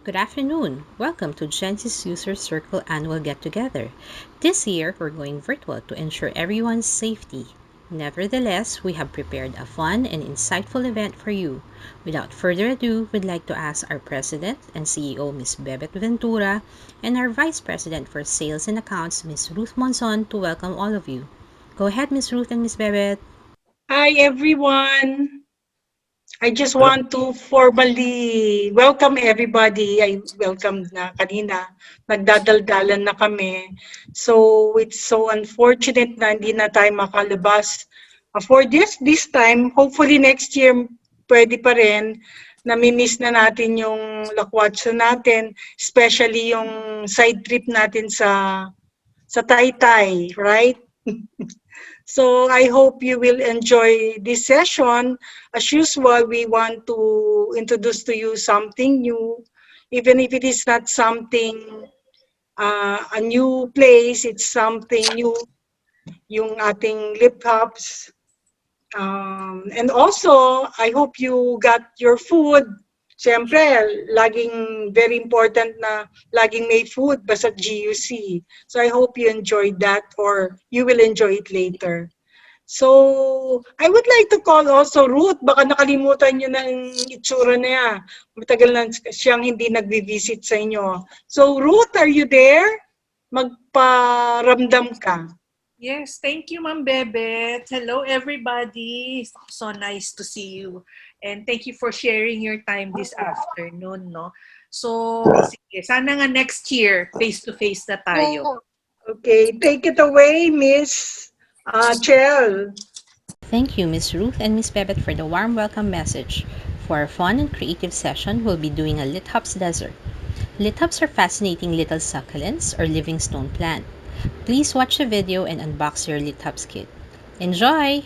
Good afternoon. Welcome to GENIISYS Users Circle annual get-together. This year, we're going virtual to ensure everyone's safety. Nevertheless, we have prepared a fun and insightful event for you. Without further ado, we'd like to ask our President and CEO, Ms. Bebet Ventura, and our Vice President for Sales and Accounts, Ms. Ruth Monzon, to welcome all of you. Go ahead, Ms. Ruth and Ms. Bebet. Hi everyone. I just want to formally welcome everybody. I welcomed na kanina. Nagdadaldalan na kami. So it's so unfortunate na hindi na tayo makalabas for this time. Hopefully next year pwede pa rin. Nami-miss na natin yung lakwatsa natin, especially yung side trip natin sa Taytay, right? So I hope you will enjoy this session. As usual, we want to introduce to you something new, even if it is not something, a new place, it's something new, yung ating lip hubs. And also, I hope you got your food. Siyempre, laging very important na laging may food basta GUC. So I hope you enjoyed that or you will enjoy it later. So, I would like to call also Ruth. Baka nakalimutan nyo na yung itsura niya. Matagal na siyang hindi nagbi-visit sa inyo. So, Ruth, are you there? Magparamdam ka. Yes, thank you, Ma'am Bebet. Hello, everybody. So nice to see you. And thank you for sharing your time this afternoon, no? So, sige, sana nga next year, face-to-face na tayo. Okay, take it away, Miss Chel. Thank you, Ms. Ruth and Ms. Bebet, for the warm welcome message. For our fun and creative session, we'll be doing a Lithops Desert. Lithops are fascinating little succulents or living stone plant. Please watch the video and unbox your Lithops kit. Enjoy!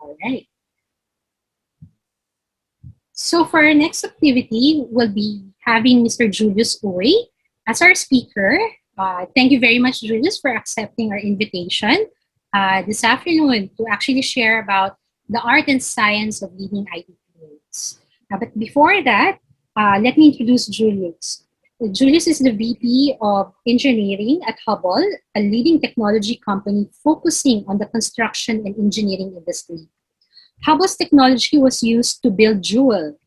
Alright. So for our next activity, we'll be having Mr. Julius Uy as our speaker. Thank you very much, Julius, for accepting our invitation this afternoon to actually share about the art and science of leading IT teams. But before that, let me introduce Julius. Julius is the VP of Engineering at Hubble, a leading technology company focusing on the construction and engineering industry. Hubble's technology was used to build Jewel.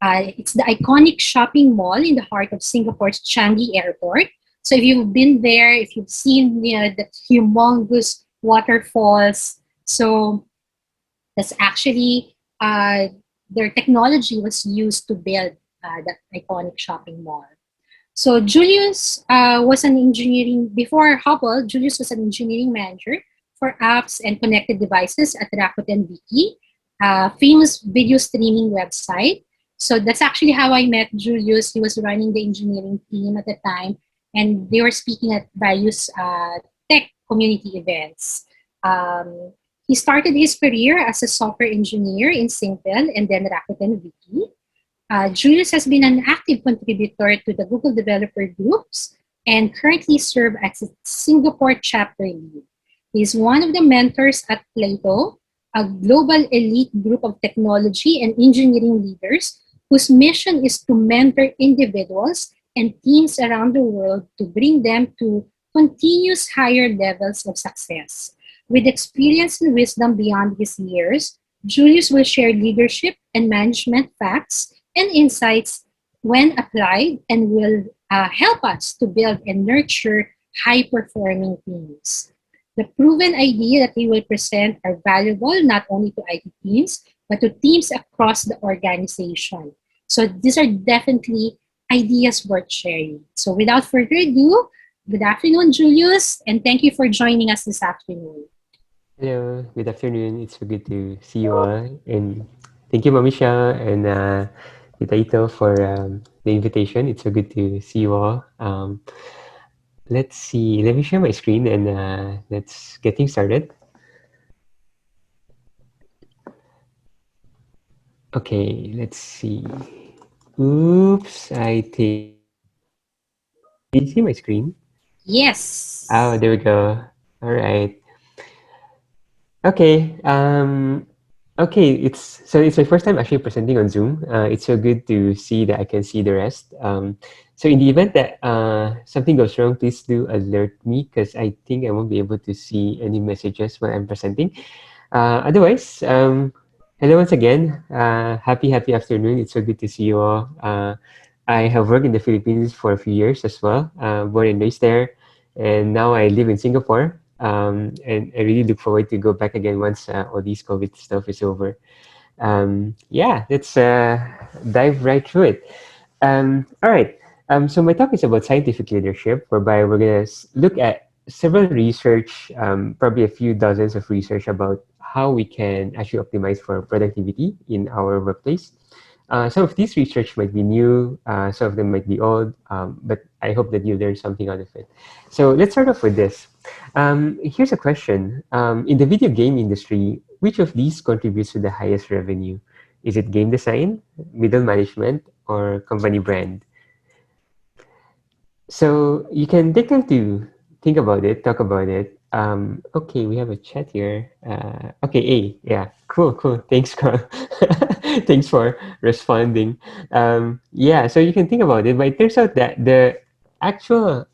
It's the iconic shopping mall in the heart of Singapore's Changi Airport. So if you've been there, if you've seen the humongous waterfalls, so that's actually their technology was used to build that iconic shopping mall. So Julius was an engineering, before Hubble, Julius was an engineering manager for apps and connected devices at Rakuten Wiki, a famous video streaming website. So that's actually how I met Julius. He was running the engineering team at the time, and they were speaking at various tech community events. He started his career as a software engineer in Singtel and then Rakuten Wiki. Julius has been an active contributor to the Google developer groups, and currently serves as its Singapore chapter lead. He is one of the mentors at Plato, a global elite group of technology and engineering leaders whose mission is to mentor individuals and teams around the world to bring them to continuous higher levels of success. With experience and wisdom beyond his years, Julius will share leadership and management facts and insights when applied and will help us to build and nurture high performing teams. The proven idea that he will present are valuable not only to IT teams, but to teams across the organization. So these are definitely ideas worth sharing. So without further ado, good afternoon, Julius, and thank you for joining us this afternoon. Hello, good afternoon. It's so good to see you all. And thank you, Mamisha and Tita Ito, for the invitation. It's so good to see you all. Let's see. Let me share my screen and let's get things started. Okay, let's see. Oops, I think. Can you see my screen? Oh, Yes. there we go. All right. Okay. Okay. It's my first time actually presenting on Zoom. It's so good to see that I can see the rest. So in the event that something goes wrong, please do alert me because I think I won't be able to see any messages when I'm presenting. Otherwise, hello once again. Happy afternoon. It's so good to see you all. I have worked in the Philippines for a few years as well. Born and raised there, and now I live in Singapore. And I really look forward to go back again once all these COVID stuff is over. Yeah, let's dive right through it. All right. So my talk is about scientific leadership, whereby we're gonna look at several research, probably a few dozens of research about how we can actually optimize for productivity in our workplace. Some of these research might be new, some of them might be old, but I hope that you learn something out of it. So let's start off with this. Here's a question. In the video game industry, which of these contributes to the highest revenue? Is it game design, middle management, or company brand? So you can take time to think about it, talk about it. Okay, we have a chat here. Okay, A, yeah, cool. Thanks, Carl. Thanks for responding. Yeah, so you can think about it, but it turns out that the actual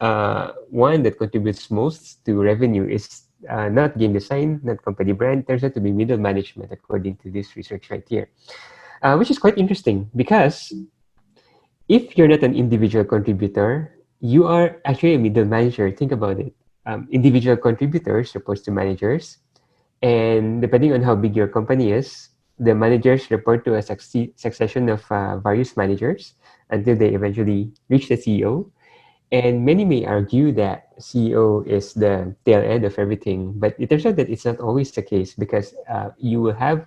one that contributes most to revenue is not game design, not company brand. Turns out to be middle management, according to this research right here, which is quite interesting because if you're not an individual contributor, you are actually a middle manager. Think about it. Individual contributors reports to managers, and depending on how big your company is, the managers report to a succession of various managers until they eventually reach the CEO. And many may argue that CEO is the tail end of everything, but it turns out that it's not always the case because you will have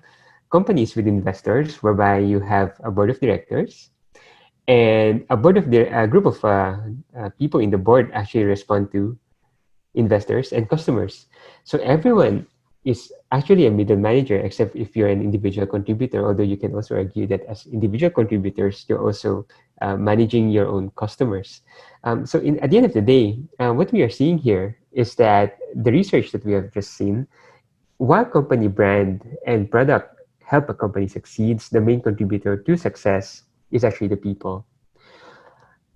companies with investors whereby you have a board of directors and a group of people in the board actually respond to investors and customers. So everyone is actually a middle manager, except if you're an individual contributor. Although you can also argue that as individual contributors, you're also managing your own customers. At the end of the day, what we are seeing here is that the research that we have just seen, while company brand and product help a company succeeds, the main contributor to success is actually the people.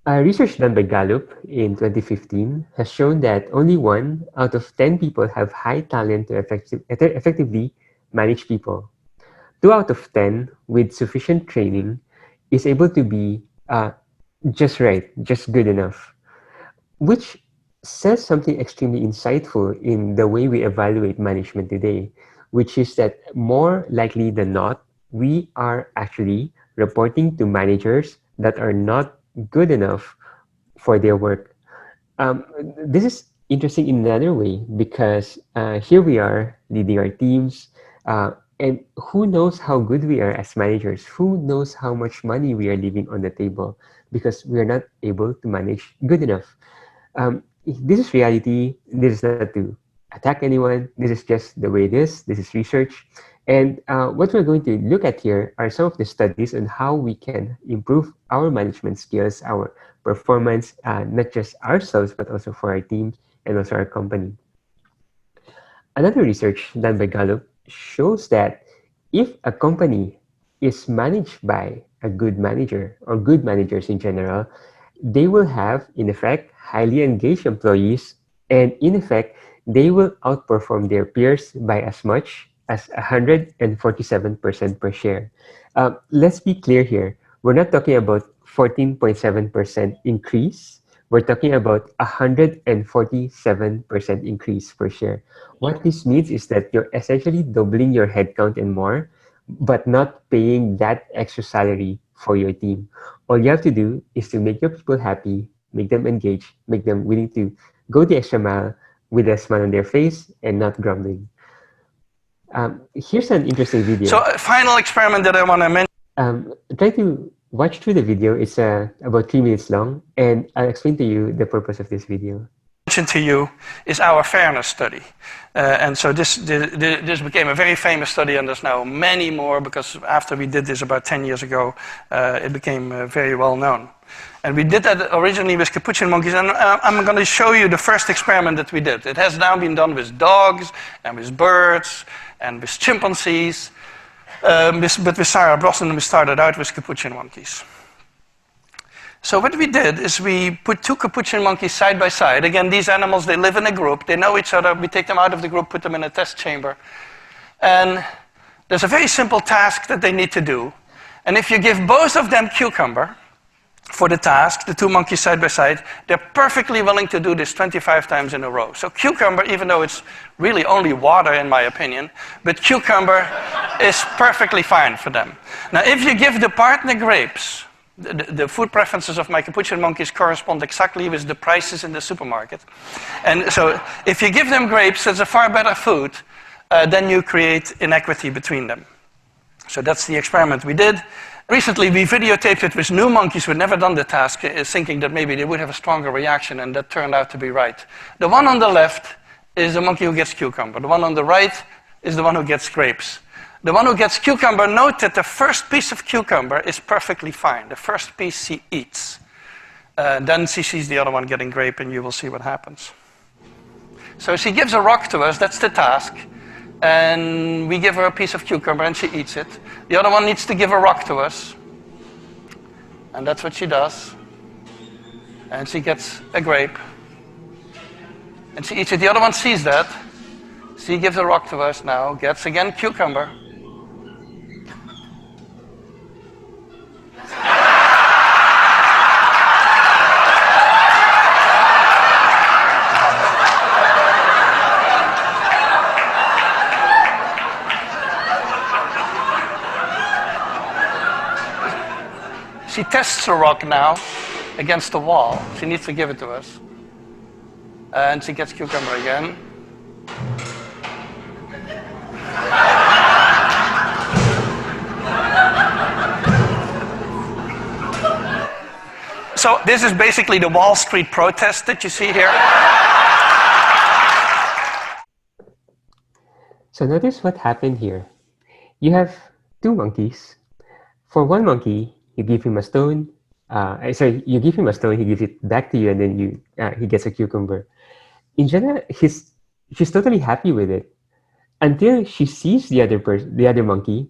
Research done by Gallup in 2015 has shown that only 1 out of 10 people have high talent to effectively manage people. 2 out of 10 with sufficient training is able to be just right, just good enough, which says something extremely insightful in the way we evaluate management today, which is that more likely than not, we are actually reporting to managers that are not good enough for their work. Um, this is interesting in another way because here we are leading our teams, and who knows how good we are as managers? Who knows how much money we are leaving on the table because we are not able to manage good enough? This is reality. This is not true. attack anyone. This is just the way it is. This is research. And what we're going to look at here are some of the studies on how we can improve our management skills, our performance, not just ourselves, but also for our teams and also our company. Another research done by Gallup shows that if a company is managed by a good manager or good managers in general, they will have, in effect, highly engaged employees, and in effect, they will outperform their peers by as much as 147% per share. Let's be clear here. We're not talking about 14.7% increase. We're talking about 147% increase per share. What this means is that you're essentially doubling your headcount and more, but not paying that extra salary for your team. All you have to do is to make your people happy, make them engaged, make them willing to go the extra mile with a smile on their face and not grumbling. Here's an interesting video. So a final experiment that I want to mention. Try to watch through the video. It's about 3 minutes long, and I'll explain to you the purpose of this video. To you is our fairness study. And so this became a very famous study, and there's now many more, because after we did this about 10 years ago, it became very well known. And we did that originally with capuchin monkeys, and I'm going to show you the first experiment that we did. It has now been done with dogs and with birds and with chimpanzees, but with Sarah Brosnan we started out with capuchin monkeys. So what we did is we put 2 capuchin monkeys side by side. Again, these animals, they live in a group. They know each other. We take them out of the group, put them in a test chamber. And there's a very simple task that they need to do. And if you give both of them cucumber for the task, the 2 monkeys side by side, they're perfectly willing to do this 25 times in a row. So cucumber, even though it's really only water in my opinion, but cucumber is perfectly fine for them. Now, if you give the partner grapes, the food preferences of my capuchin monkeys correspond exactly with the prices in the supermarket. And so if you give them grapes, it's a far better food, then you create inequity between them. So that's the experiment we did. Recently, we videotaped it with new monkeys who had never done the task, thinking that maybe they would have a stronger reaction, and that turned out to be right. The one on the left is the monkey who gets cucumber. The one on the right is the one who gets grapes. The one who gets cucumber, note that the first piece of cucumber is perfectly fine. The first piece she eats. Then she sees the other one getting grape, and you will see what happens. So she gives a rock to us, that's the task. And we give her a piece of cucumber, and she eats it. The other one needs to give a rock to us. And that's what she does. And she gets a grape. And she eats it. The other one sees that. She gives a rock to us now, gets again cucumber. She tests the rock now against the wall. She needs to give it to us. And she gets cucumber again. So this is basically the Wall Street protest that you see here. So notice what happened here. You have 2 monkeys. For one monkey, you give him a stone. You give him a stone, he gives it back to you, and then he gets a cucumber. In general, she's totally happy with it until she sees the other monkey,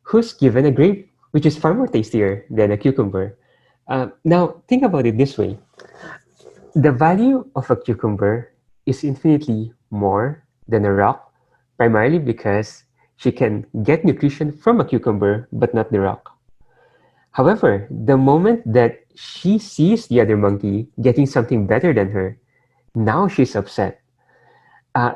who's given a grape, which is far more tastier than a cucumber. Now, think about it this way. The value of a cucumber is infinitely more than a rock, primarily because she can get nutrition from a cucumber, but not the rock. However, the moment that she sees the other monkey getting something better than her, now she's upset.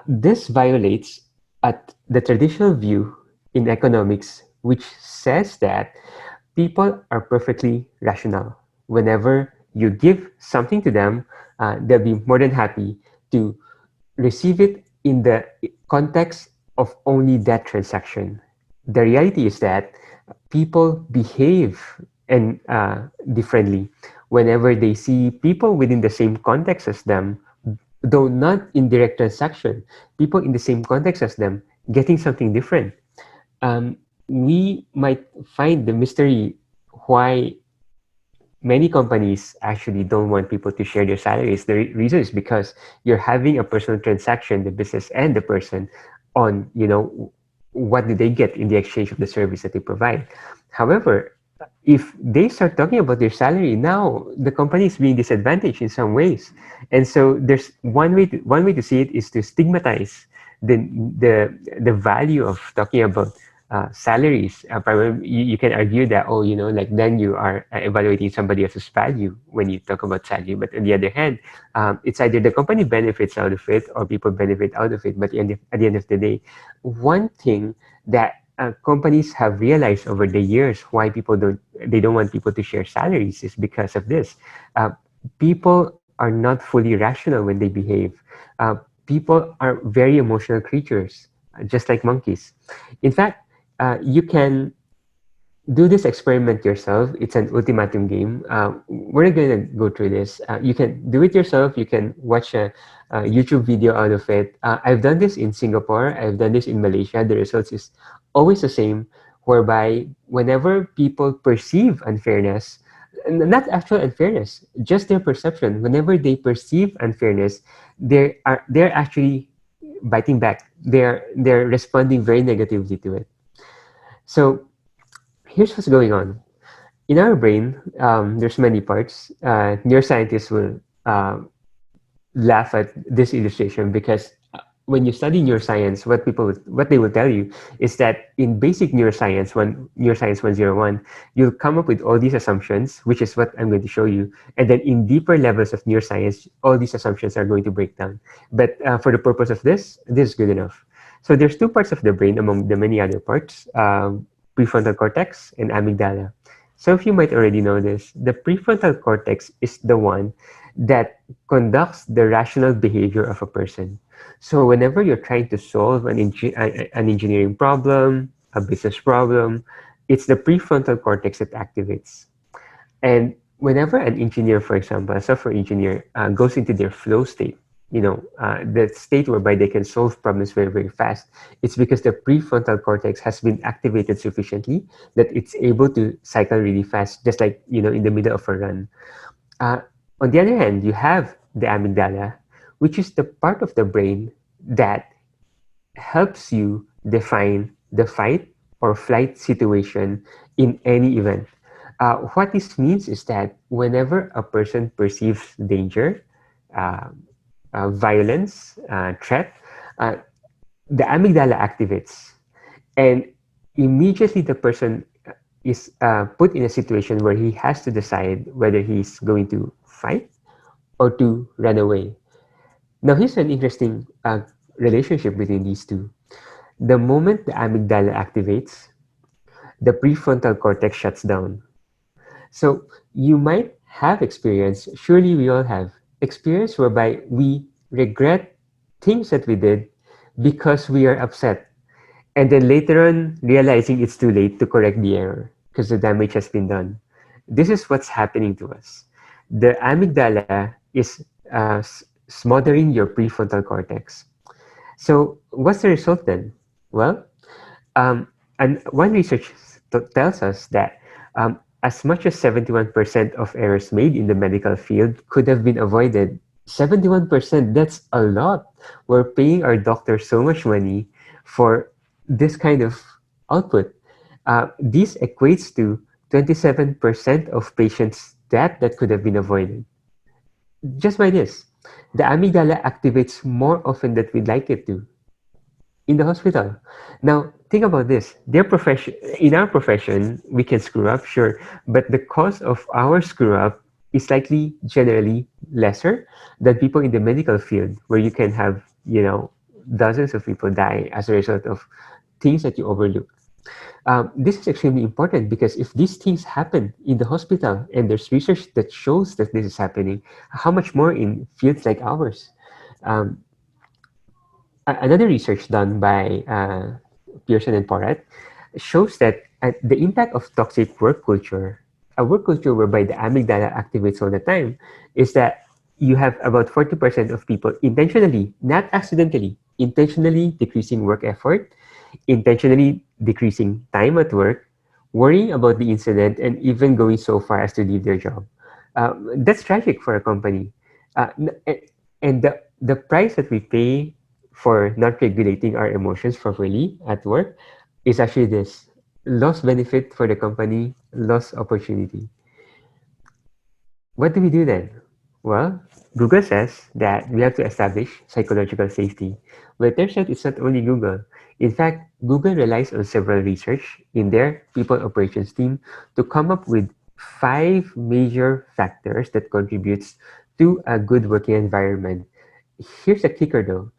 This violates the traditional view in economics, which says that people are perfectly rational. Whenever you give something to them, they'll be more than happy to receive it in the context of only that transaction. The reality is that people behave differently whenever they see people within the same context as them though not in direct transaction, people in the same context as them getting something different. We might find the mystery why many companies actually don't want people to share their salaries. The reason is because you're having a personal transaction, the business and the person, on, what do they get in the exchange of the service that they provide. However, if they start talking about their salary, now the company is being disadvantaged in some ways. And so there's one way to see it is to stigmatize the the value of talking about salaries. You can argue that, oh, like, then you are evaluating somebody else's value when you talk about salary. But on the other hand, it's either the company benefits out of it or people benefit out of it. But at the end of the day, one thing that companies have realized over the years why they don't want people to share salaries is because of this. People are not fully rational when they behave. People are very emotional creatures, just like monkeys. In fact, you can do this experiment yourself. It's an ultimatum game. We're not going to go through this. You can do it yourself. You can watch a YouTube video out of it. I've done this in Singapore. I've done this in Malaysia. The results is always the same, whereby whenever people perceive unfairness, not actual unfairness, just their perception, whenever they perceive unfairness, they're actually biting back. They're responding very negatively to it. So here's what's going on. In our brain, there's many parts. Neuroscientists will laugh at this illustration because when you study neuroscience, what they will tell you is that in basic neuroscience 101, you'll come up with all these assumptions, which is what I'm going to show you, and then in deeper levels of neuroscience, all these assumptions are going to break down. But for the purpose of this is good enough. So there's two parts of the brain among the many other parts: prefrontal cortex and amygdala. Some of you might already know this. The prefrontal cortex is the one that conducts the rational behavior of a person. So whenever you're trying to solve an engineering problem, a business problem, it's the prefrontal cortex that activates. And whenever an engineer, for example, a software engineer, goes into their flow state, the state whereby they can solve problems very, very fast, it's because the prefrontal cortex has been activated sufficiently that it's able to cycle really fast, just like, in the middle of a run. Uh, on the other hand, you have the amygdala, which is the part of the brain that helps you define the fight or flight situation in any event. What this means is that whenever a person perceives danger, uh, violence, threat, uh, the amygdala activates, and immediately the person is put in a situation where he has to decide whether he's going to fight or to run away. Now, here's an interesting relationship between these two. The moment the amygdala activates, the prefrontal cortex shuts down. So you might have experience, surely we all have, experience whereby we regret things that we did because we are upset. And then later on, realizing it's too late to correct the error because the damage has been done. This is what's happening to us. The amygdala is smothering your prefrontal cortex. So what's the result then? Well, and one research tells us that as much as 71% of errors made in the medical field could have been avoided. 71%, that's a lot. We're paying our doctors so much money for this kind of output. This equates to 27% of patients' death that could have been avoided. Just by this, the amygdala activates more often than we'd like it to in the hospital. Now, think about this. In our profession, we can screw up, sure, but the cost of our screw up is likely generally lesser than people in the medical field, where you can have, dozens of people die as a result of things that you overlook. This is extremely important because if these things happen in the hospital and there's research that shows that this is happening, how much more in fields like ours? Um, Another research done by Pearson and Porat shows that the impact of toxic work culture, a work culture whereby the amygdala activates all the time, is that you have about 40% of people intentionally, not accidentally, intentionally decreasing work effort, intentionally decreasing time at work, worrying about the incident, and even going so far as to leave their job. That's tragic for a company. And the price that we pay for not regulating our emotions properly at work is actually this: lost benefit for the company, lost opportunity. What do we do then? Well, Google says that we have to establish psychological safety. But it turns out it's not only Google. In fact, Google relies on several research in their people operations team to come up with 5 major factors that contributes to a good working environment. Here's a kicker though.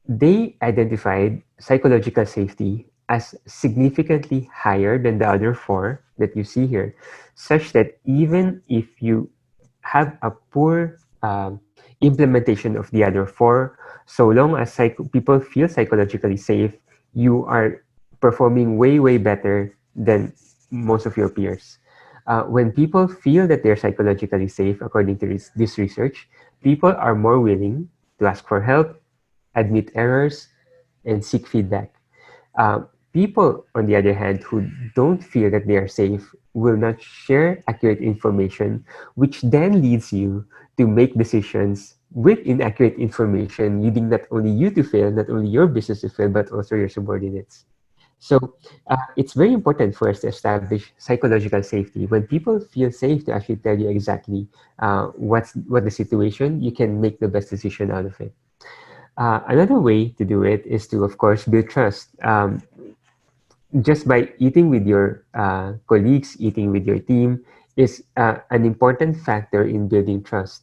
They identified psychological safety as significantly higher than the other 4 that you see here, such that even if you have a poor implementation of the other 4, so long as people feel psychologically safe, you are performing way, way better than most of your peers. When people feel that they're psychologically safe, according to this research, people are more willing to ask for help, admit errors, and seek feedback. People, on the other hand, who don't feel that they are safe will not share accurate information, which then leads you to make decisions with inaccurate information, leading not only you to fail, not only your business to fail, but also your subordinates. So it's very important for us to establish psychological safety. When people feel safe to actually tell you exactly what the situation, you can make the best decision out of it. Another way to do it is to, of course, build trust. Just by eating with your colleagues, eating with your team is an important factor in building trust.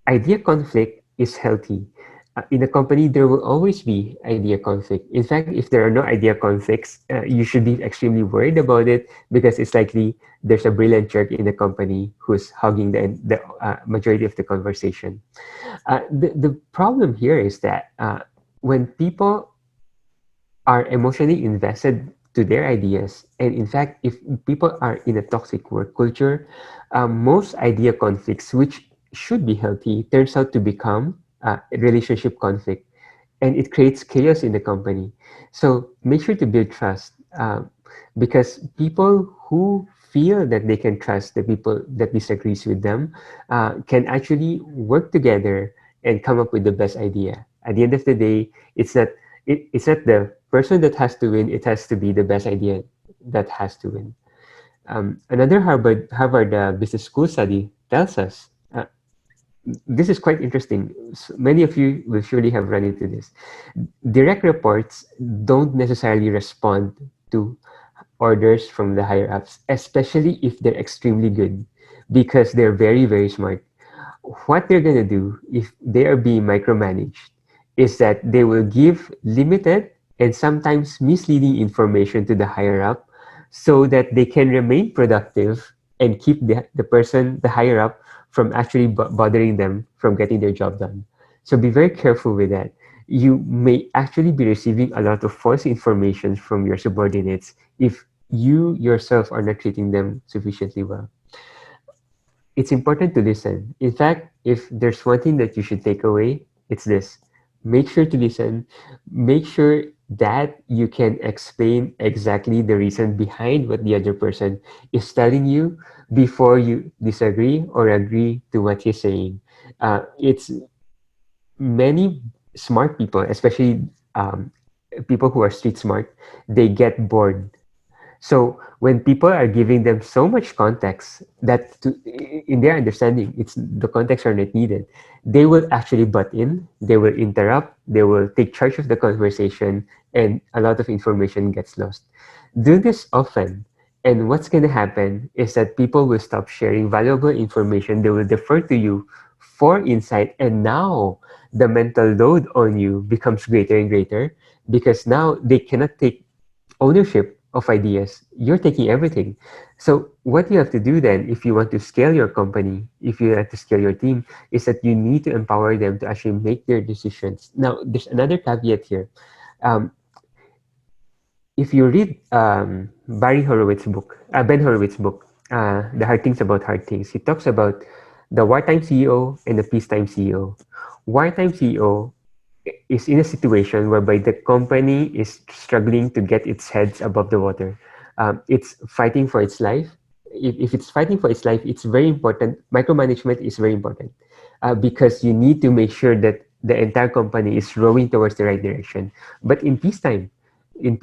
Idea conflict is healthy. In a company, there will always be idea conflict. In fact, if there are no idea conflicts, you should be extremely worried about it because it's likely there's a brilliant jerk in the company who's hogging the majority of the conversation. The problem here is that when people are emotionally invested to their ideas. And in fact, if people are in a toxic work culture, most idea conflicts, which should be healthy, turns out to become a relationship conflict. And it creates chaos in the company. So make sure to build trust because people who feel that they can trust the people that disagrees with them can actually work together and come up with the best idea. At the end of the day, it's not the person that has to win. It has to be the best idea that has to win. Another Harvard Business School study tells us this is quite interesting. Many of you will surely have run into this. Direct reports don't necessarily respond to orders from the higher ups, especially if they're extremely good, because they're very, very smart. What they're going to do if they are being micromanaged is that they will give limited and sometimes misleading information to the higher up so that they can remain productive and keep the higher up, from actually bothering them from getting their job done. So be very careful with that. You may actually be receiving a lot of false information from your subordinates if you yourself are not treating them sufficiently well. It's important to listen. In fact, if there's one thing that you should take away, it's this. Make sure to listen. Make sure that you can explain exactly the reason behind what the other person is telling you before you disagree or agree to what he's saying. It's many smart people, especially people who are street smart, they get bored. So when people are giving them so much context that in their understanding, it's the context are not needed, they will actually butt in, they will interrupt, they will take charge of the conversation, and a lot of information gets lost. Do this often, and what's going to happen is that people will stop sharing valuable information. They will defer to you for insight, and now the mental load on you becomes greater and greater because now they cannot take ownership of ideas. You're taking everything. So what you have to do then, if you want to scale your company, if you have to scale your team, is that you need to empower them to actually make their decisions. Now, there's another caveat here. Um, if you read Ben Horowitz's book, The Hard Things About Hard Things, he talks about the wartime CEO and the peacetime CEO. Wartime CEO is in a situation whereby the company is struggling to get its heads above the water. It's fighting for its life. If it's fighting for its life, it's very important. Micromanagement is very important because you need to make sure that the entire company is rowing towards the right direction. But in peacetime, it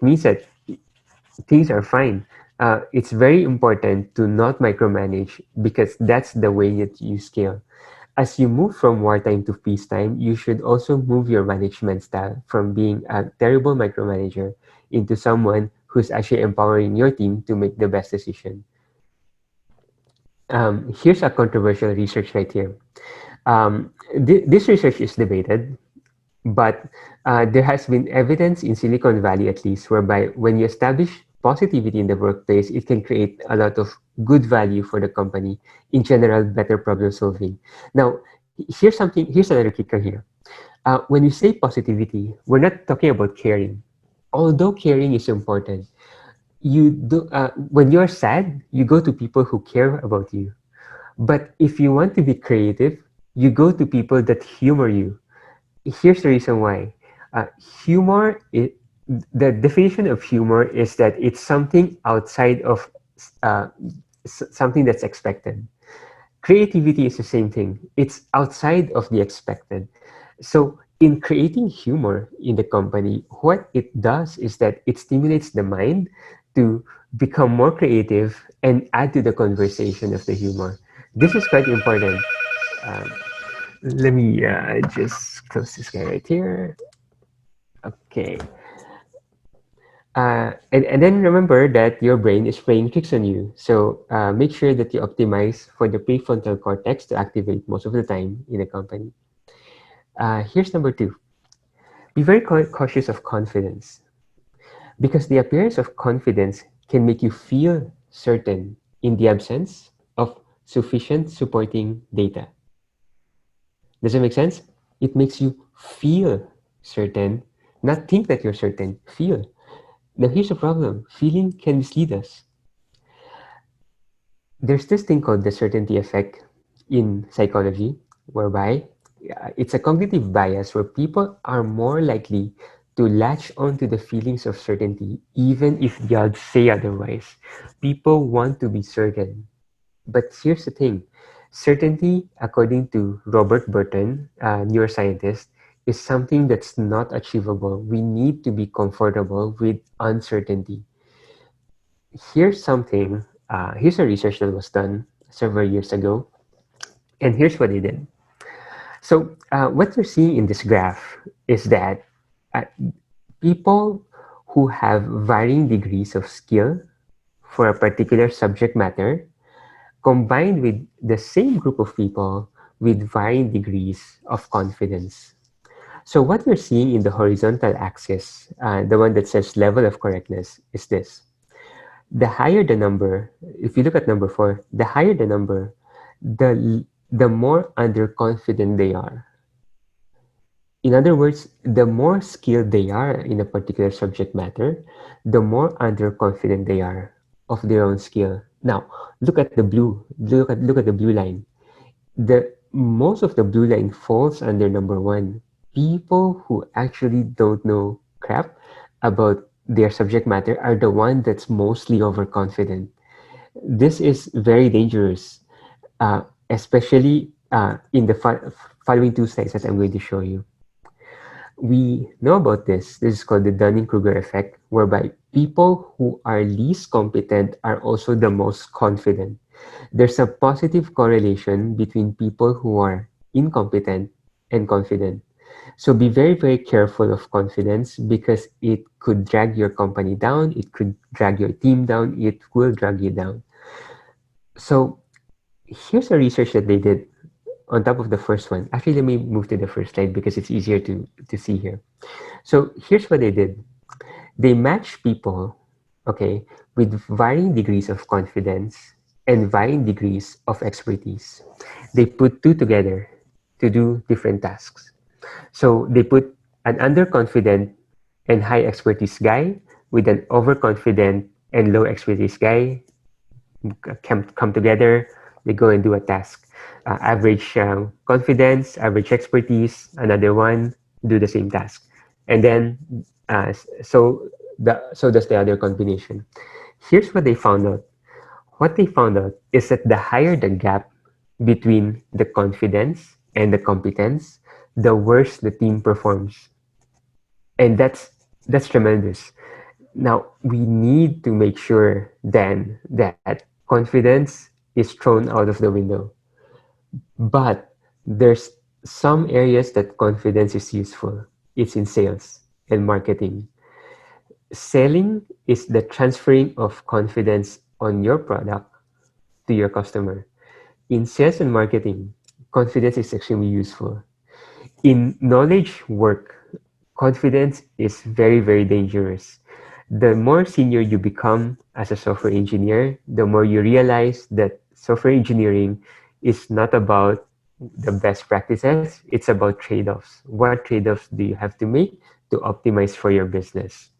means that things are fine. It's very important to not micromanage because that's the way that you scale. As you move from wartime to peacetime, you should also move your management style from being a terrible micromanager into someone who's actually empowering your team to make the best decision. Here's a controversial research right here. This research is debated, but there has been evidence in Silicon Valley, at least, whereby when you establish positivity in the workplace, it can create a lot of good value for the company. In general, better problem solving. Now, here's something. Here's another kicker here. When we say positivity, we're not talking about caring. Although caring is important, you do. When you're sad, you go to people who care about you. But if you want to be creative, you go to people that humor you. Here's the reason why. Humor, the definition of humor is that it's something outside of uh, something that's expected. Creativity is the same thing. It's outside of the expected. So in creating humor in the company, what it does is that it stimulates the mind to become more creative and add to the conversation of the humor. This is quite important. Um, let me just close this guy right here. Okay. And then remember that your brain is playing tricks on you. So make sure that you optimize for the prefrontal cortex to activate most of the time in a company. Here's number 2. Be very cautious of confidence because the appearance of confidence can make you feel certain in the absence of sufficient supporting data. Does it make sense? It makes you feel certain, not think that you're certain, feel. Now, here's the problem. Feeling can mislead us. There's this thing called the certainty effect in psychology, whereby it's a cognitive bias where people are more likely to latch onto the feelings of certainty, even if the odds say otherwise. People want to be certain. But here's the thing. Certainty, according to Robert Burton, a neuroscientist, is something that's not achievable. We need to be comfortable with uncertainty. Here's a research that was done several years ago, and here's what they did. So what we're seeing in this graph is that uh, people who have varying degrees of skill for a particular subject matter combined with the same group of people with varying degrees of confidence. So what we're seeing in the horizontal axis, the one that says level of correctness, is this. The higher the number, if you look at number 4, the higher the number, the more underconfident they are. In other words, the more skilled they are in a particular subject matter, the more underconfident they are of their own skill. Now, look at the blue. Look at the blue line. The most of the blue line falls under number 1. People who actually don't know crap about their subject matter are the one that's mostly overconfident. This is very dangerous, especially in the following 2 slides that I'm going to show you. We know about this. This is called the Dunning-Kruger effect, whereby people who are least competent are also the most confident. There's a positive correlation between people who are incompetent and confident. So be very, very careful of confidence because it could drag your company down, it could drag your team down, it will drag you down. So here's a research that they did on top of the first one. Actually, let me move to the first slide because it's easier to see here. So here's what they did. They matched people, okay, with varying degrees of confidence and varying degrees of expertise. They put 2 together to do different tasks. So they put an underconfident and high expertise guy with an overconfident and low expertise guy come together, They go and do a task. Average confidence, average expertise, another one, do the same task. And then, so does the other combination. Here's what they found out. What they found out is that the higher the gap between the confidence and the competence, the worse the team performs. And that's tremendous. Now, we need to make sure then that confidence is thrown out of the window. But there's some areas that confidence is useful. It's in sales and marketing. Selling is the transferring of confidence on your product to your customer. In sales and marketing, confidence is extremely useful. In knowledge work, confidence is very, very dangerous. The more senior you become as a software engineer, the more you realize that software engineering is not about the best practices, it's about trade-offs. What trade-offs do you have to make to optimize for your business?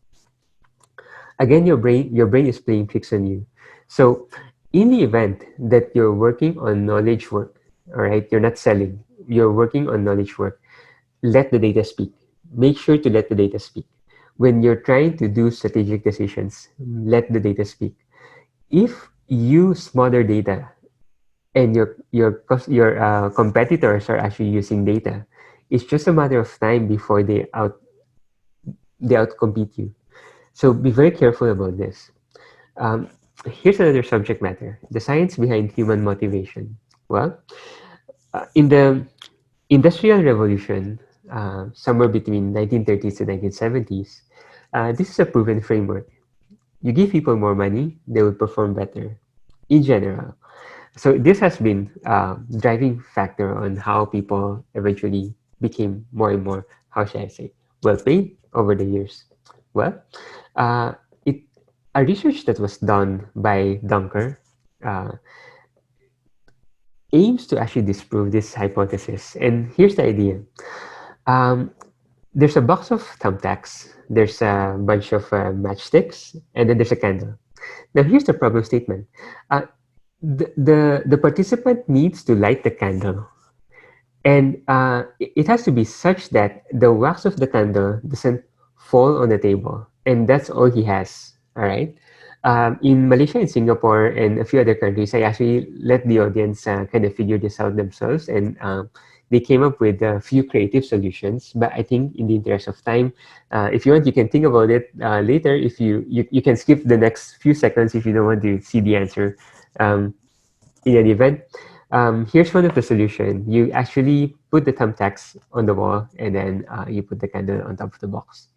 Again, your brain is playing tricks on you. So in the event that you're working on knowledge work, all right, you're not selling, you're working on knowledge work, let the data speak. Make sure to let the data speak. When you're trying to do strategic decisions, let the data speak. If you smother data and your competitors are actually using data, it's just a matter of time before they outcompete you. So be very careful about this. Um, Here's another subject matter: the science behind human motivation. Well, in the Industrial Revolution, somewhere between 1930s to 1970s, this is a proven framework. You give people more money, they will perform better, in general. So this has been a driving factor on how people eventually became more and more, how should I say, well paid over the years. Well, uh, it a research that was done by Dunker uh, aims to actually disprove this hypothesis. And here's the idea. Um, there's a box of thumbtacks, there's a bunch of matchsticks, and then there's a candle. Now, here's the problem statement. Uh, the participant needs to light the candle, and it has to be such that the wax of the candle doesn't fall on the table, and that's all he has. All right. In Malaysia and Singapore and a few other countries, I actually let the audience kind of figure this out themselves, and they came up with a few creative solutions. But I think, in the interest of time, if you want, you can think about it later. If you can skip the next few seconds if you don't want to see the answer. In an event, here's one of the solution. You actually put the thumbtacks on the wall, and then you put the candle on top of the box.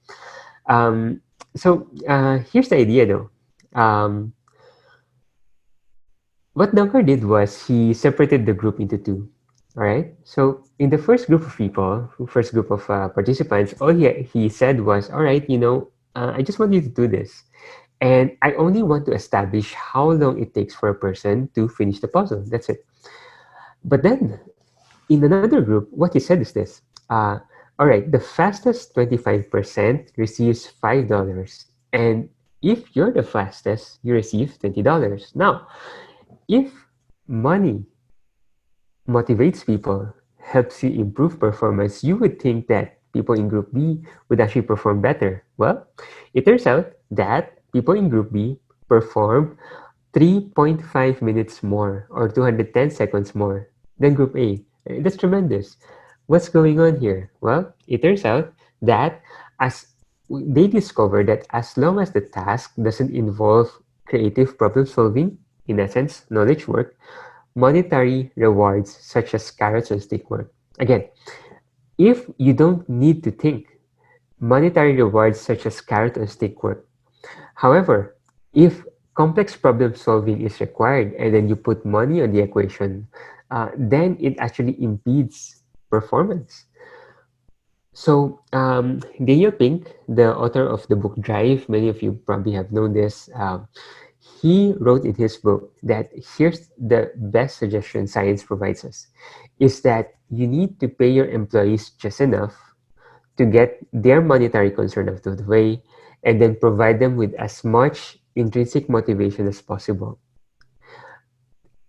Here's the idea, though. Um, what Dunker did was he separated the group into two. All right. So in the first group of people, first group of participants, all he said was, "All right, I just want you to do this, and I only want to establish how long it takes for a person to finish the puzzle. That's it." But then in another group, what he said is this. All right, the fastest 25% receives $5. And if you're the fastest, you receive $20. Now, if money motivates people, helps you improve performance, you would think that people in Group B would actually perform better. Well, it turns out that people in Group B performed 3.5 minutes more, or 210 seconds more than Group A. That's tremendous. What's going on here? Well, it turns out that as they discovered that as long as the task doesn't involve creative problem solving, in essence, knowledge work, monetary rewards such as carrots and stick work. Again, if you don't need to think, monetary rewards such as carrot and stick work. However, if complex problem solving is required and then you put money on the equation, then it actually impedes performance. So Daniel Pink, the author of the book Drive, many of you probably have known this. He wrote in his book that here's the best suggestion science provides us, is that you need to pay your employees just enough to get their monetary concern out of the way, and then provide them with as much intrinsic motivation as possible.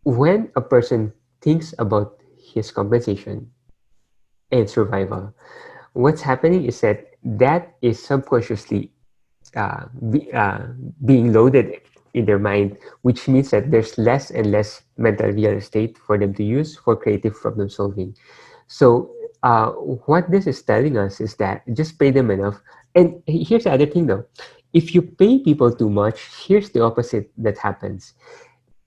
when a person thinks about his compensation and survival, what's happening is that that is subconsciously uh, be, uh, being loaded in their mind, which means that there's less and less mental real estate for them to use for creative problem solving. So, what this is telling us is that just pay them enough. And here's the other thing though, if you pay people too much, here's the opposite that happens.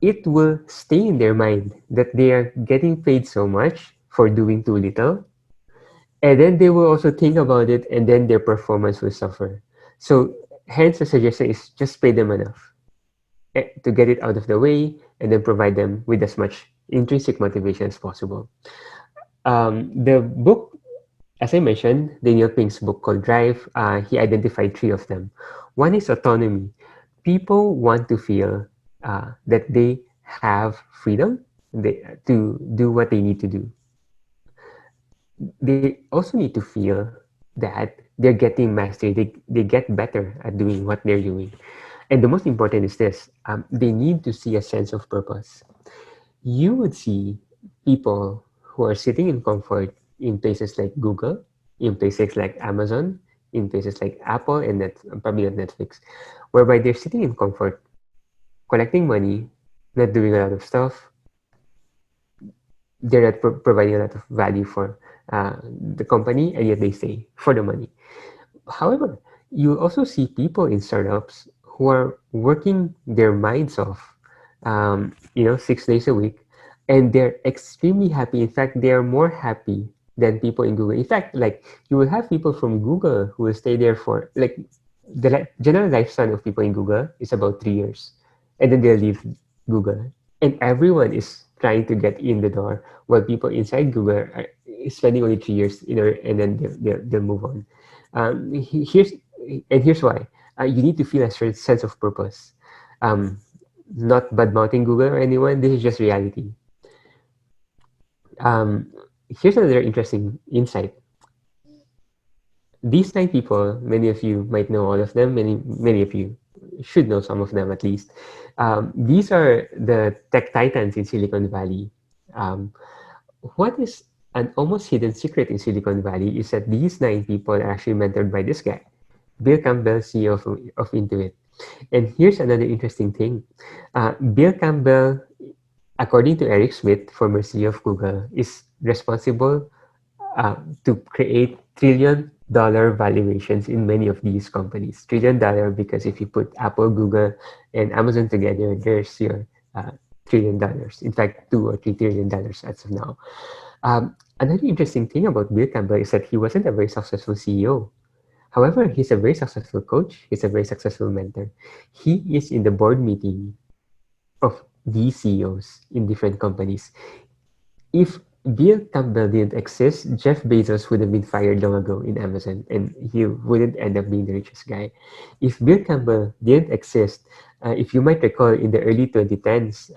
It will stay in their mind that they are getting paid so much for doing too little, and then they will also think about it, and then their performance will suffer. So hence the suggestion is just pay them enough to get it out of the way, and then provide them with as much intrinsic motivation as possible. The book, as I mentioned, Daniel Pink's book called Drive, he identified three of them. One is autonomy. People want to feel that they have freedom to do what they need to do. They also need to feel that they're getting mastery. They get better at doing what they're doing. And the most important is this, they need to see a sense of purpose. You would see people who are sitting in comfort in places like Google, in places like Amazon, in places like Apple, and probably not Netflix, whereby they're sitting in comfort, collecting money, not doing a lot of stuff. They're not providing a lot of value for the company, and yet they stay for the money. However, you also see people in startups who are working their minds off, 6 days a week, and they're extremely happy. In fact, they are more happy than people in Google. In fact, like you will have people from Google who will stay there for like the general lifespan of people in Google is about 3 years, and then they'll leave Google, and everyone is trying to get in the door, while people inside Google are spending only 3 years, and then they'll move on. Here's here's why. You need to feel a certain sense of purpose. Um, Not bad mouthing Google or anyone. This is just reality. Um, Here's another interesting insight. These nine people, many of you might know all of them. Many of you should know some of them at least. These are the tech titans in Silicon Valley. Um, what is an almost hidden secret in Silicon Valley is that these nine people are actually mentored by this guy, Bill Campbell, CEO of Intuit. And here's another interesting thing. Bill Campbell, according to Eric Schmidt, former CEO of Google, is responsible to create trillion-dollar valuations in many of these companies. Trillion-dollar because if you put Apple, Google, and Amazon together, there's your $1 trillion. In fact, $2 or $3 trillion as of now. Another interesting thing about Bill Campbell is that he wasn't a very successful CEO. However, he's a very successful coach. He's a very successful mentor. He is in the board meeting of these CEOs in different companies. If Bill Campbell didn't exist, Jeff Bezos would have been fired long ago in Amazon, and he wouldn't end up being the richest guy. If Bill Campbell didn't exist, if you might recall in the early 2010s,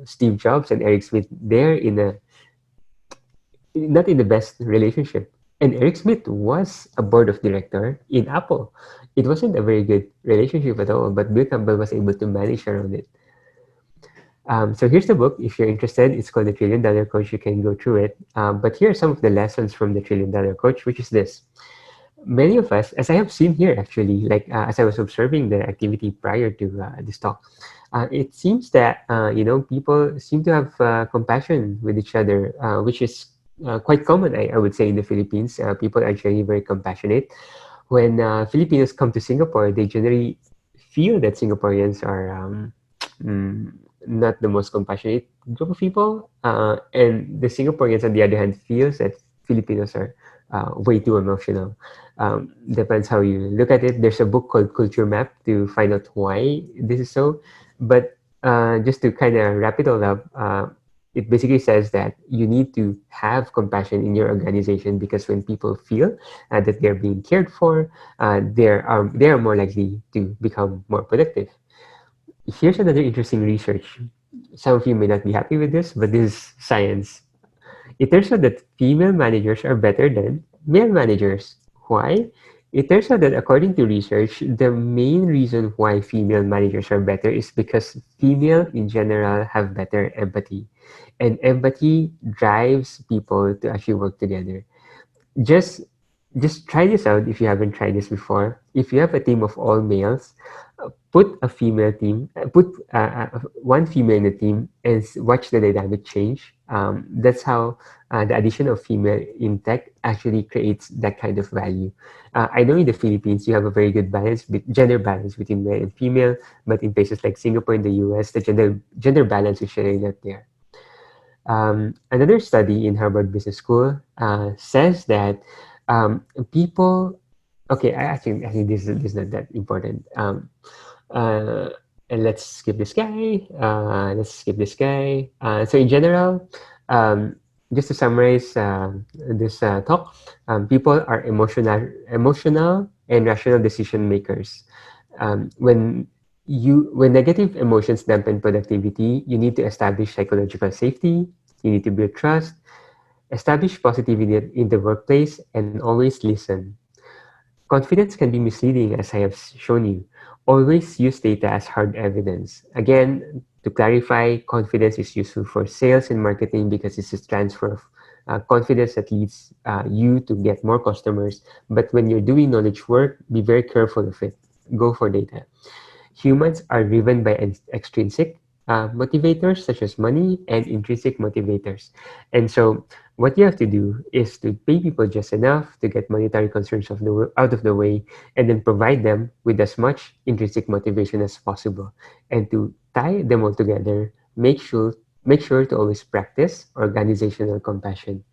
Steve Jobs and Eric Schmidt, they're not in the best relationship. And Eric Schmidt was a board of director in Apple. It wasn't a very good relationship at all, but Bill Campbell was able to manage around it. So here's the book. If you're interested, it's called The $1 Trillion Coach. You can go through it. But here are some of the lessons from The $1 Trillion Coach, which is this. Many of us, as I have seen here actually, like as I was observing the activity prior to this talk, it seems that people seem to have compassion with each other, which is quite common, I would say, in the Philippines. People are generally very compassionate. When Filipinos come to Singapore, they generally feel that Singaporeans are not the most compassionate group of people, and the Singaporeans, on the other hand, feels that Filipinos are way too emotional. Depends how you look at it. There's a book called Culture Map to find out why this is so. But just to kind of wrap it all up, it basically says that you need to have compassion in your organization, because when people feel that they're being cared for, they are more likely to become more productive. Here's another interesting research. Some of you may not be happy with this, but this is science. It turns out that female managers are better than male managers. Why? It turns out that according to research, the main reason why female managers are better is because female in general have better empathy. And empathy drives people to actually work together. Just just try this out if you haven't tried this before. If you have a team of all males, put a female team, put one female in the team, and watch the dynamic change. That's how the addition of female in tech actually creates that kind of value. I know in the Philippines you have a very good gender balance between male and female, but in places like Singapore and the US, the gender balance is really not there. Another study in Harvard Business School says that people. Okay, I think this is not that important. Uh, and let's skip this guy. Let's skip this guy. So in general, um, just to summarize this talk, people are emotional and rational decision makers. When when negative emotions dampen productivity, you need to establish psychological safety. You need to build trust, establish positivity in the workplace, and always listen. Confidence can be misleading, as I have shown you. Always use data as hard evidence. Again, to clarify, confidence is useful for sales and marketing because it's a transfer of confidence that leads you to get more customers. But when you're doing knowledge work, be very careful of it. Go for data. Humans are driven by extrinsic motivators such as money and intrinsic motivators. And so what you have to do is to pay people just enough to get monetary concerns out of the way, and then provide them with as much intrinsic motivation as possible. And to tie them all together, make sure to always practice organizational compassion.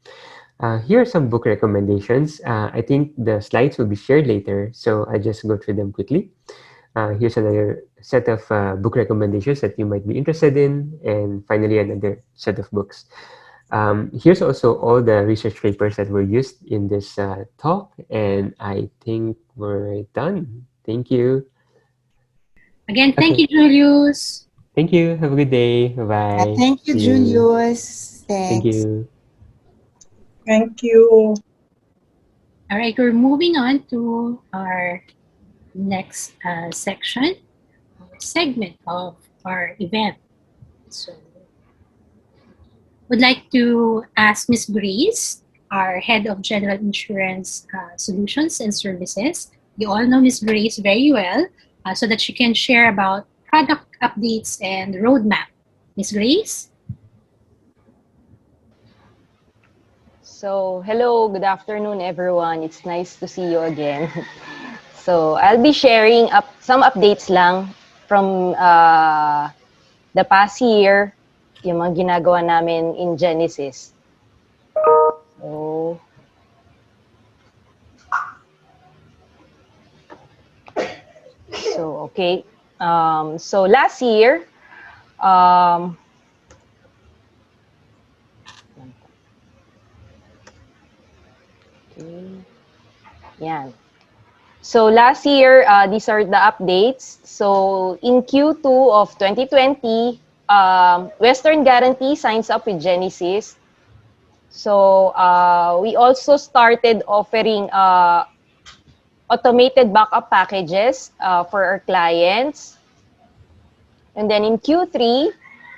Here are some book recommendations. I think the slides will be shared later, so I just go through them quickly. Here's another set of book recommendations that you might be interested in, and finally another set of books. Here's also all the research papers that were used in this talk, and I think we're done. Thank you. Again, thank Okay, you, Julius. thank you. Have a good day. Bye-bye. Thank you, See you. Julius. Thank Thanks. you. Thank you. All right, we're moving on to our next section, or segment of our event. So, would like to ask Ms. Grace, our Head of General Insurance Solutions and Services. You all know Ms. Grace very well, so that she can share about product updates and roadmap. Ms. Grace? So, hello, good afternoon, everyone. It's nice to see you again. So, I'll be sharing some updates lang from the past year, yung mga ginagawa namin in GENIISYS. Okay. So, last year, yan. So last year, these are the updates. So in Q2 of 2020, Western Guarantee signs up with GENIISYS. So we also started offering automated backup packages for our clients. And then in Q3,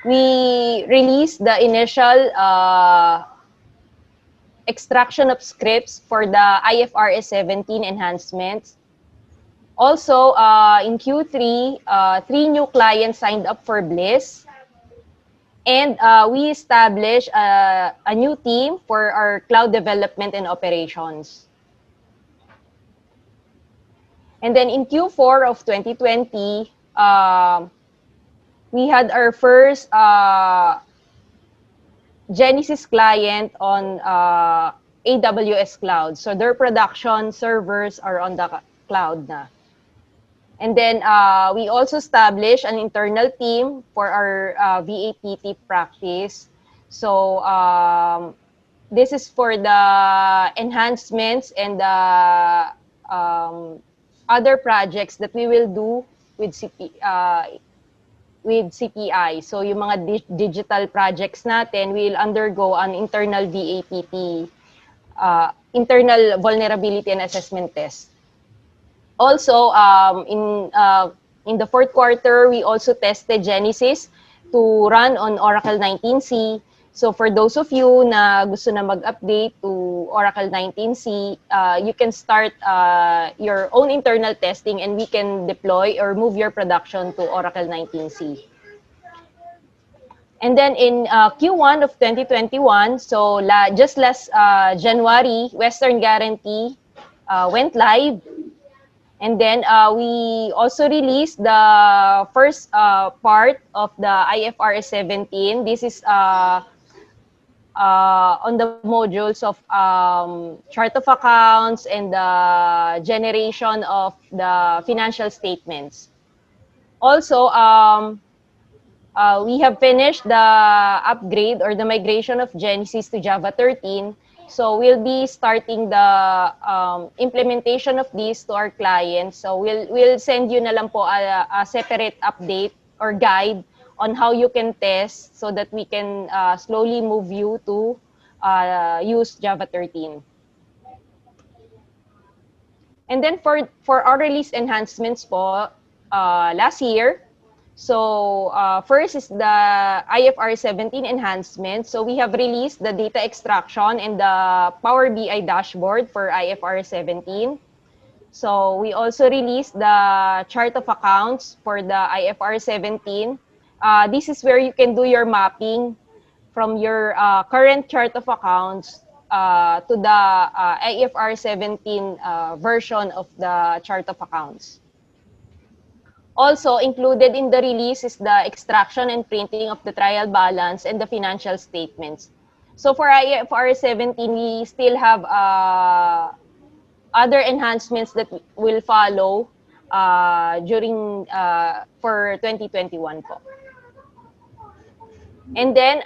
we released the initial extraction of scripts for the IFRS 17 enhancements. Also, in Q3, 3 new clients signed up for Bliss. And we established a new team for our cloud development and operations. And then in Q4 of 2020, we had our first GENIISYS client on AWS cloud. So their production servers are on the cloud na. And then we also established an internal team for our VAPT practice. So this is for the enhancements and the other projects that we will do with CPI. So yung mga digital projects natin will undergo an internal VAPT, internal vulnerability and assessment test. Also, in the fourth quarter, we also tested GENIISYS to run on Oracle 19c. So for those of you na gusto na mag-update to Oracle 19c, you can start your own internal testing and we can deploy or move your production to Oracle 19c. And then in Q1 of 2021, so just last January, Western Guarantee went live. And then we also released the first part of the IFRS 17. This is on the modules of chart of accounts and the generation of the financial statements. Also, we have finished the upgrade or the migration of GENIISYS to Java 13. So we'll be starting the implementation of this to our clients. So we'll send you na lang po a separate update or guide on how you can test so that we can slowly move you to use Java 13. And then for our release enhancements po, last year, so first is the IFRS 17 enhancement. So we have released the data extraction and the Power BI dashboard for IFRS 17. So we also released the chart of accounts for the IFRS 17. This is where you can do your mapping from your current chart of accounts to the IFRS 17 version of the chart of accounts. Also included in the release is the extraction and printing of the trial balance and the financial statements. So for IFRS 17, we still have other enhancements that will follow during for 2021 po. And then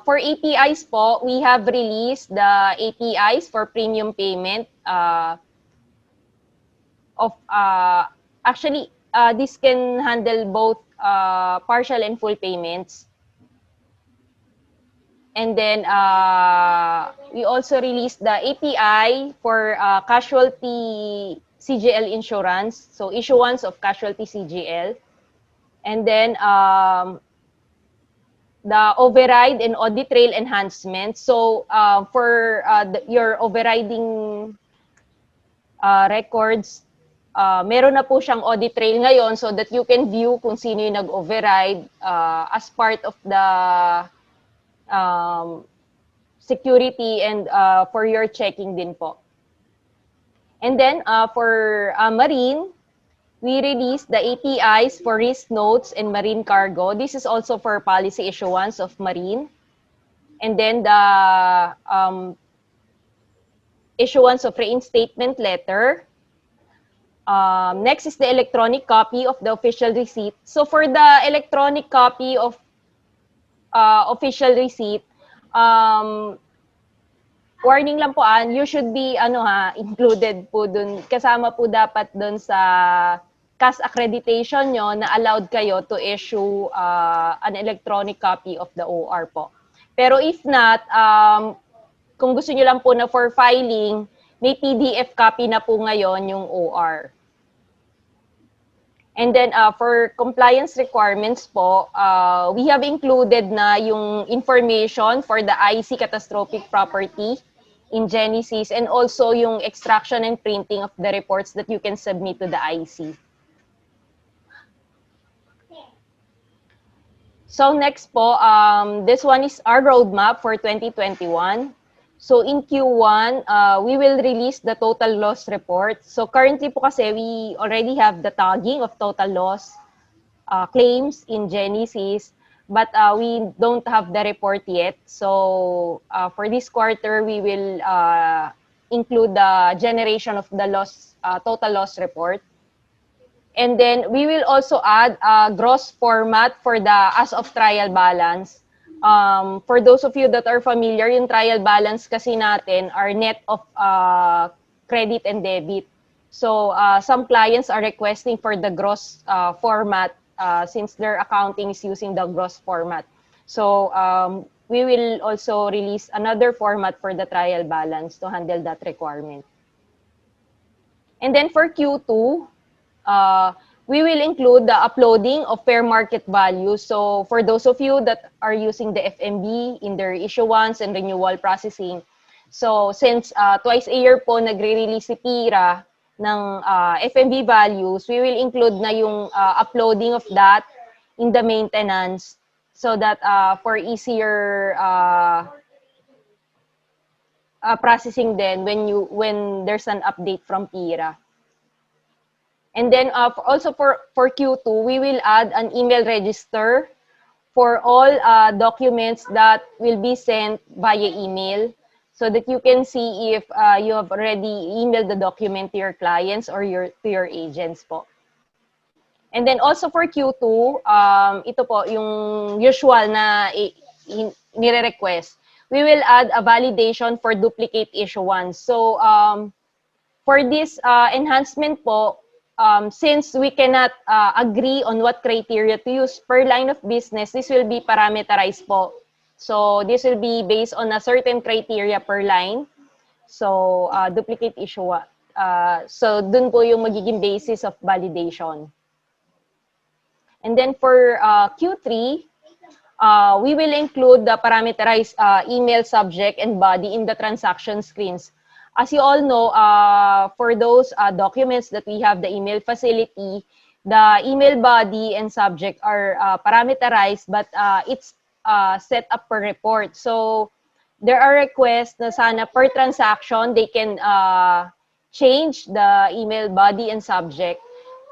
for APIs po, we have released the APIs for premium payment of actually this can handle both partial and full payments. And then we also released the API for casualty CGL insurance, so issuance of casualty CGL. And then the override and audit trail enhancement. So for your overriding records, meron na po siyang audit trail ngayon so that you can view kung sino yung nag-override as part of the security and for your checking din po. And then for marine, we released the APIs for risk notes and marine cargo. This is also for policy issuance of marine. And then the issuance of reinstatement letter. Next is the electronic copy of the official receipt. So for the electronic copy of official receipt, warning lang po you should be included po dun, kasama po dapat dun sa CAS accreditation nyo na allowed kayo to issue an electronic copy of the OR po. Pero if not, kung gusto nyo lang po na for filing, may PDF copy na po ngayon yung OR. And then for compliance requirements po, we have included na yung information for the IC catastrophic property in GENIISYS and also yung extraction and printing of the reports that you can submit to the IC. So next po, this one is our roadmap for 2021. So in Q1, we will release the total loss report. So currently po kasi we already have the tagging of total loss claims in GENIISYS, but we don't have the report yet. So for this quarter, we will include the generation of the loss total loss report. And then we will also add a gross format for the as of trial balance. For those of you that are familiar, yung trial balance kasi natin are net of credit and debit. So some clients are requesting for the gross format since their accounting is using the gross format. So we will also release another format for the trial balance to handle that requirement. And then for Q2, we will include the uploading of fair market value. So for those of you that are using the FMB in their issuance and renewal processing, so since twice a year po nagre-release si PIRA ng FMB values, we will include na yung uploading of that in the maintenance so that for easier processing then when there's an update from PIRA. And then also for Q2, we will add an email register for all documents that will be sent via email so that you can see if you have already emailed the document to your clients or to your agents po. And then also for Q2, ito po yung usual na nire-request. We will add a validation for duplicate issuance. So for this enhancement po, since we cannot agree on what criteria to use per line of business, this will be parameterized po. So this will be based on a certain criteria per line. So duplicate issue. So dun po yung magiging basis of validation. And then for Q3, we will include the parameterized email subject and body in the transaction screens. As you all know, for those documents that we have the email facility, the email body and subject are parameterized, but it's set up per report. So there are requests na sana per transaction, they can change the email body and subject.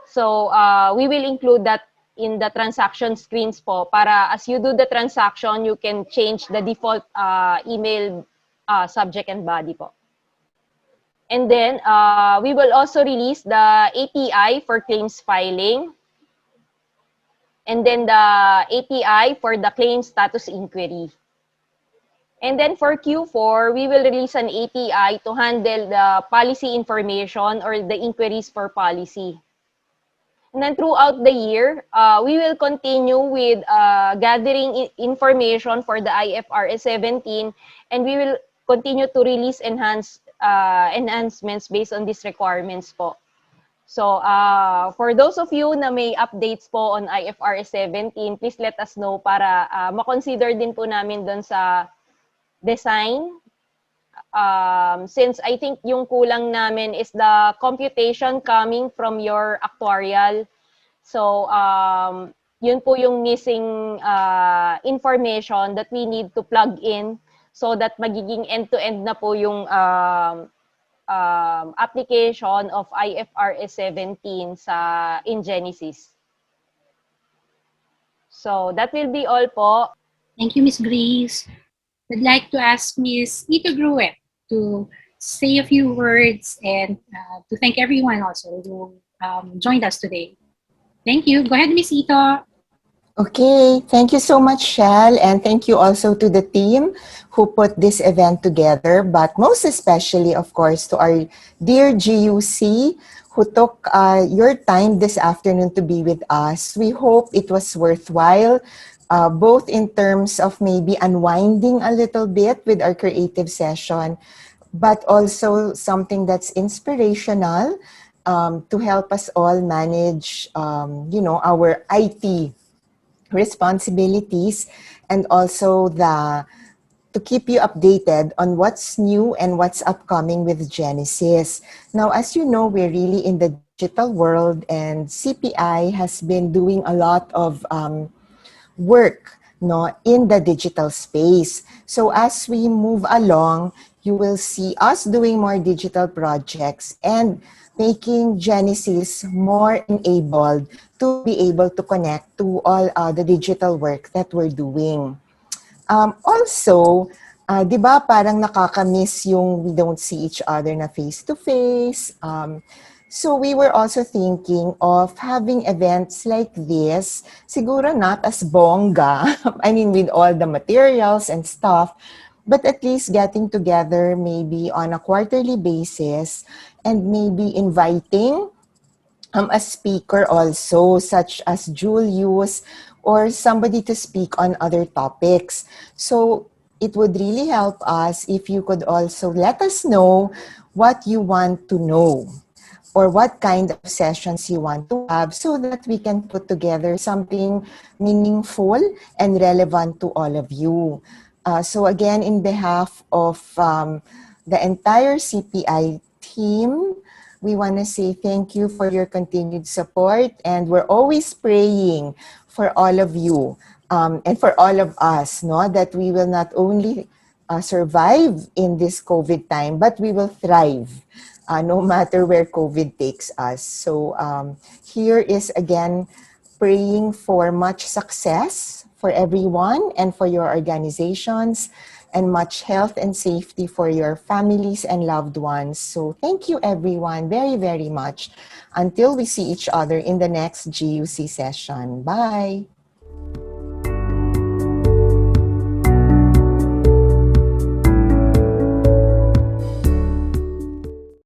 So we will include that in the transaction screens po para as you do the transaction, you can change the default email subject and body po. And then we will also release the API for claims filing. And then the API for the claim status inquiry. And then for Q4, we will release an API to handle the policy information or the inquiries for policy. And then throughout the year, we will continue with gathering information for the IFRS 17, and we will continue to release enhancements based on these requirements po. So for those of you na may updates po on IFRS 17, please let us know para makonsider din po namin doon sa design. Since I think yung kulang namin is the computation coming from your actuarial. So yun po yung missing information that we need to plug in so that magiging end-to-end na po yung application of IFRS 17 in GENIISYS. So that will be all po. Thank you, Ms. Grace. I'd like to ask Ms. Ito Gruet to say a few words and to thank everyone also who joined us today. Thank you. Go ahead, Ms. Ito. Okay, thank you so much, Shell, and thank you also to the team who put this event together, but most especially, of course, to our dear GUC who took your time this afternoon to be with us. We hope it was worthwhile, both in terms of maybe unwinding a little bit with our creative session, but also something that's inspirational to help us all manage, our IT responsibilities and also to keep you updated on what's new and what's upcoming with GENIISYS. Now, as you know, we're really in the digital world and CPI has been doing a lot of work in the digital space. So as we move along, you will see us doing more digital projects and making GENIISYS more enabled to be able to connect to all the digital work that we're doing. Also, di ba parang nakakamiss yung we don't see each other na face-to-face. So we were also thinking of having events like this, siguro not as bongga, I mean with all the materials and stuff, but at least getting together maybe on a quarterly basis and maybe inviting a speaker also, such as Julius, or somebody to speak on other topics. So it would really help us if you could also let us know what you want to know. or what kind of sessions you want to have so that we can put together something meaningful and relevant to all of you. So again, in behalf of the entire CPI team, we want to say thank you for your continued support, and we're always praying for all of you and for all of us, no, that we will not only survive in this COVID time, but we will thrive no matter where COVID takes us. So here is again praying for much success for everyone and for your organizations, and much health and safety for your families and loved ones. So thank you everyone very, very much. Until we see each other in the next GUC session. Bye.